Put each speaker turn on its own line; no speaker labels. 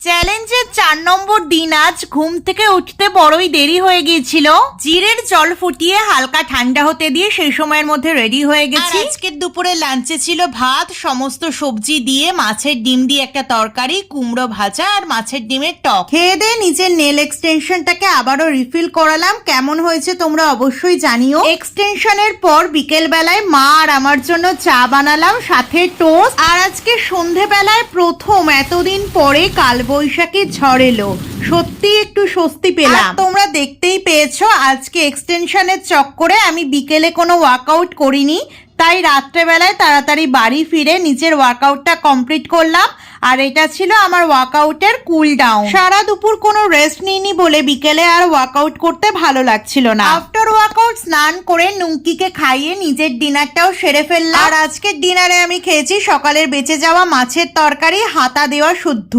চ্যালেঞ্জের 4 নম্বর দিন। আজ ঘুম থেকে উঠতে বড়ই দেরি হয়ে গিয়েছিল। জিরের জল ফুটিয়ে হালকা ঠান্ডা হতে দিয়ে সেই সময়ের মধ্যে রেডি হয়ে গেছি। আজকের দুপুরে লাঞ্চে ছিল ভাত, সমস্ত সবজি দিয়ে, মাছের ডিম দিয়ে একটা তরকারি, কুমড়ো ভাজা আর মাছের ডিমের টক। খেয়ে দিয়ে নিজের নেল এক্সটেনশনটাকে আবারও রিফিল করালাম। কেমন হয়েছে তোমরা অবশ্যই জানিও। এক্সটেনশনের পর বিকেল বেলায় মা আর আমার জন্য চা বানালাম, সাথে টোস্ট। আর আজকে সন্ধেবেলায় প্রথম এতদিন পরে কালবৈশাখী ঝড় এলো, সত্যি একটু স্বস্তি পেলাম। তোমরা দেখতেই পেয়েছো আজকে এক্সটেনশনের চক্করে আমি বিকেলে কোনো ওয়ার্কআউট করিনি, তাই রাত্রেবেলায় তাড়াতাড়ি বাড়ি ফিরে নিজের ওয়ার্কআউটটা কমপ্লিট করলাম। আর এটা ছিল আমার ওয়ার্কআউটের কুল ডাউন। সারা দুপুর কোনো রেস্ট নিইনি বলে বিকেলে আর ওয়ার্কআউট করতে ভালো লাগছিল না। আফটার ওয়ার্কআউট স্নান করে নুঙ্কিকে খাইয়ে নিজের ডিনারটাও সেরে ফেললাম। আর আজকের ডিনারে আমি খেয়েছি সকালের বেঁচে যাওয়া মাছের তরকারি, হাতা দেওয়া শুদ্ধ।